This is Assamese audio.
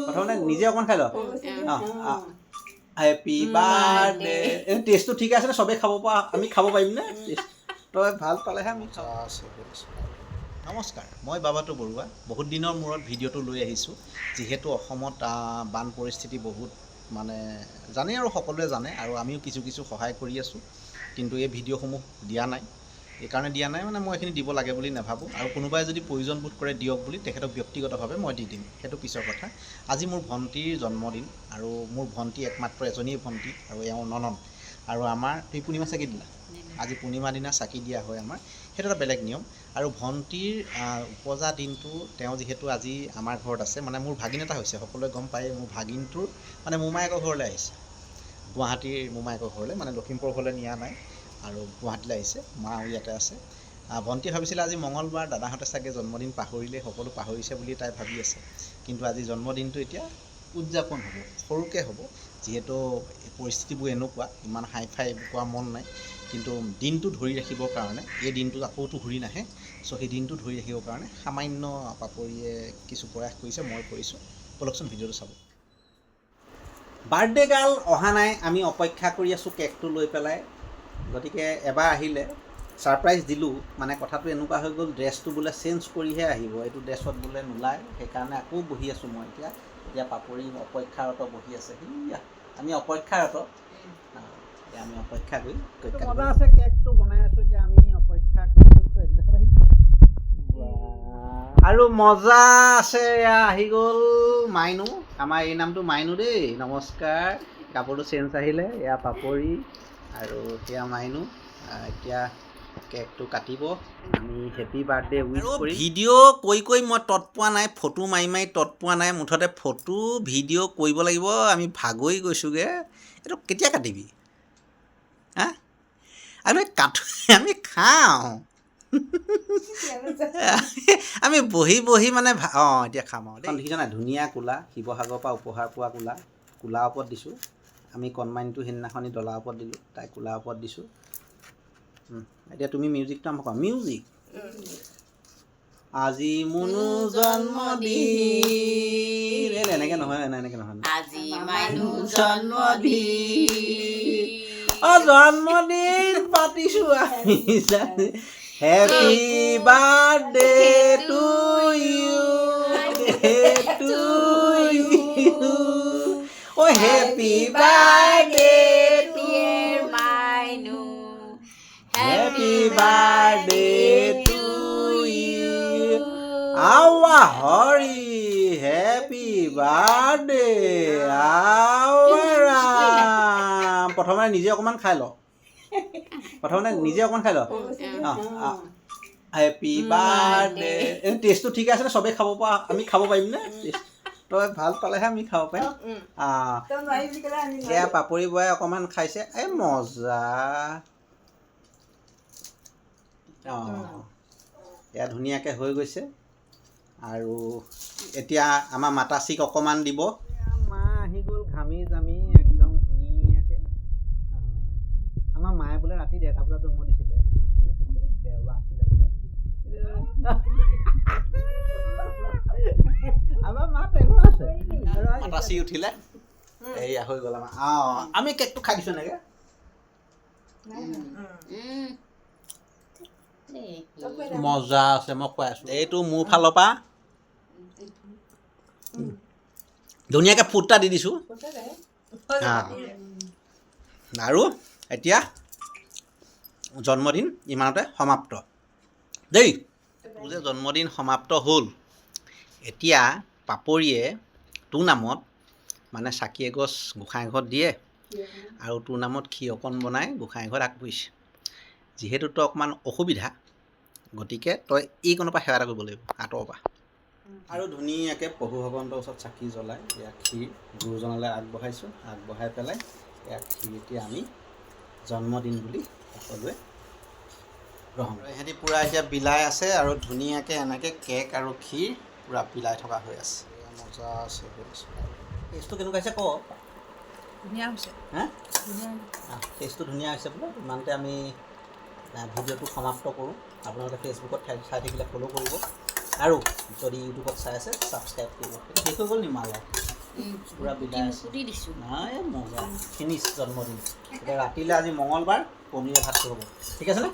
প্ৰথমতে নিজে অকণ খাই ল হেপী বাৰ্থডে টেষ্টটো ঠিক আছে নে চবেই খাব পৰা আমি খাব পাৰিম নে তই ভাল পালেহে আমি নমস্কাৰ মই বাবাটো বৰুৱা বহুত দিনৰ মূৰত ভিডিঅ'টো লৈ আহিছোঁ যিহেতু অসমত বান পৰিস্থিতি বহুত মানে জানে আৰু সকলোৱে জানে আৰু আমিও কিছু কিছু সহায় কৰি আছোঁ কিন্তু এই ভিডিঅ'সমূহ দিয়া নাই এইকাৰণে দিয়া নাই মানে মই এইখিনি দিব লাগে বুলি নাভাবোঁ আৰু কোনোবাই যদি প্ৰয়োজন বোধ কৰে দিয়ক বুলি তেখেতক ব্যক্তিগতভাৱে মই দি দিম সেইটো পিছৰ কথা আজি মোৰ ভণ্টিৰ জন্মদিন আৰু মোৰ ভণ্টি একমাত্ৰ এজনীয়ে ভণ্টি আৰু এওঁৰ ননন আৰু আমাৰ এই পূৰ্ণিমা চাকি দিলা আজি পূৰ্ণিমা দিনা চাকি দিয়া হয় আমাৰ সেইটো এটা বেলেগ নিয়ম আৰু ভণ্টিৰ উপজা দিনটো তেওঁ যিহেতু আজি আমাৰ ঘৰত আছে মানে মোৰ ভাগিন এটা হৈছে সকলোৱে গম পায় মোৰ ভাগিনটোৰ মানে মোমায়েকৰ ঘৰলৈ আহিছে গুৱাহাটীৰ মোমায়েকৰ ঘৰলৈ মানে লখিমপুৰ ঘৰলৈ নিয়া নাই আৰু গুৱাহাটীলৈ আহিছে মা ইয়াতে আছে ভণ্টিয়ে ভাবিছিলে আজি মঙলবাৰ দাদাহঁতে চাগে জন্মদিন পাহৰিলে সকলো পাহৰিছে বুলি তাই ভাবি আছে কিন্তু আজি জন্মদিনটো এতিয়া উদযাপন হ'ব সৰুকৈ হ'ব যিহেতু পৰিস্থিতিবোৰ এনেকুৱা ইমান হাই ফাই কোৱা মন নাই কিন্তু দিনটো ধৰি ৰাখিবৰ কাৰণে এই দিনটো আকৌতো ঘূৰি নাহে চ' সেই দিনটো ধৰি ৰাখিবৰ কাৰণে সামান্য পাপৰিয়ে কিছু প্ৰয়াস কৰিছে মই কৰিছোঁ বলকচোন ভিডিঅ'টো চাব বাৰ্থডে গাৰ্ল অহা নাই আমি অপেক্ষা কৰি আছোঁ কেকটো লৈ পেলাই গতিকে এবাৰ আহিলে ছাৰপ্ৰাইজ দিলোঁ মানে কথাটো এনেকুৱা হৈ গ'ল ড্ৰেছটো বোলে চেঞ্জ কৰিহে আহিব এইটো ড্ৰেছত বোলে নোলায় সেইকাৰণে আকৌ বহি আছোঁ মই এতিয়া পাপৰি অপেক্ষাৰত বহি আছে সিয়া আমি অপেক্ষাৰত এতিয়া আমি অপেক্ষা কৰি মজা আছে কেকটো বনাই আছোঁ এতিয়া আমি অপেক্ষা কৰি আৰু মজা আছে এয়া আহি গ'ল মাইনু আমাৰ এই নামটো মাইনু দেই নমস্কাৰ কাপোৰটো চেঞ্জ আহিলে এয়া পাপৰি আৰু এতিয়া মাইনু এতিয়া কেকটো কাটিব আমি হেপী বাৰ্থডে উইচ কৰিম ভিডিঅ' কৈ মই তৎ পোৱা নাই ফটো মাৰি তৎ পোৱা নাই মুঠতে ফটো ভিডিঅ' কৰিব লাগিব আমি ভাগৰি গৈছোঁগৈ এইটো কেতিয়া কাটিবি হা আমি কাটো আমি খাওঁ আমি বহি মানে এতিয়া খাম আৰু দেখিছ নাই ধুনীয়া কোলা শিৱসাগৰৰ পৰা উপহাৰ পোৱা কোলা ওপৰত দিছোঁ আমি কণমানিটো সেইদিনাখনি ডলাৰ ওপৰত দিলোঁ তাই কোলাৰ ওপৰত দিছোঁ এতিয়া তুমি মিউজিকটো আৰম্ভ কৰা মিউজিক আজি মুনু জন্মদিন এনেকৈ নহয় এনেকৈ নহয় আজি মাইনু জন্মদিন জন্মদিন পাতিছোঁ আমি happy birthday to you happy birthday dear Mainu Happy birthday to you. Awa Hori, happy birthday. Awa. প্ৰথমে নিজে অকণমান খাই ল হেপী বাৰ্থডে টেষ্টটো ঠিক আছে নে চবেই খাব পৰা আমি খাব পাৰিম নে তই ভাল পালেহে আমি খাব পাৰিম এয়া পাপৰি বৰাই অকণমান খাইছে এই মজা এয়া ধুনীয়াকৈ হৈ গৈছে আৰু এতিয়া আমাৰ মাতাচিক অকণমান দিব মা আহি গ'ল ঘামি জামি একদম ধুনীয়াকৈ আমাৰ মায়ে বোলে ৰাতি 1:30 বজাত জন্ম দিছিলে দেওবাৰ আছিলে বোলে আমাৰ মা টেঙৰ আছে মাতাচি উঠিলে এয়া হৈ গ'ল আমাৰ আমি কেকটো খাই দিছোঁ এনেকৈ মজা আছে মই কৈ আছোঁ এইটো মোৰ ফালৰ পৰা ধুনীয়াকৈ ফুটা দি দিছোঁ আৰু এতিয়া জন্মদিন ইমানতে সমাপ্ত দেই তোৰ যে জন্মদিন সমাপ্ত হ'ল এতিয়া পাপৰিয়ে তোৰ নামত মানে চাকি এগছ গোঁসাই ঘৰত দিয়ে আৰু তোৰ নামত খীৰ অকণ বনাই গোঁসাই ঘৰত আগবঢ়িছে যিহেতু তই অকণমান অসুবিধা গতিকে তই এইকণৰ পৰা সেৱা এটা কৰিব লাগিব আঁতৰৰ পৰা আৰু ধুনীয়াকৈ প্ৰভু ভগৱন্তৰ ওচৰত চাকি জ্বলাই এয়া খীৰ গুৰুজনলৈ আগবঢ়াই পেলাই এয়া খীৰ এতিয়া আমি জন্মদিন বুলি সকলোৱে গ্ৰহণ কৰে সিহঁতি পূৰা এতিয়া বিলাই আছে আৰু ধুনীয়াকৈ এনেকৈ কেক আৰু খীৰ পূৰা বিলাই থকা হৈ আছে মজা আছে টেষ্টটো কেনেকুৱা হৈছে ক ধুনীয়া হৈছে হা টেষ্টটো ধুনীয়া হৈছে বোলে ইমানতে আমি ভিডিঅ'টো সমাপ্ত কৰোঁ আপোনালোকে ফেচবুকত চাই থাকিলে ফ'ল' কৰিব আৰু যদি ইউটিউবত চাই আছে ছাবস্ক্ৰাইব কৰিব সেইটো শেষ হৈ গ'ল নি মালা পূৰা বিদায় আছে কুটি দিছোঁ নাই মজা ফিনিছ জন্মদিন এতিয়া ৰাতিলৈ আজি মঙলবাৰ পনীৰে ভাতটো হ'ব ঠিক আছে নে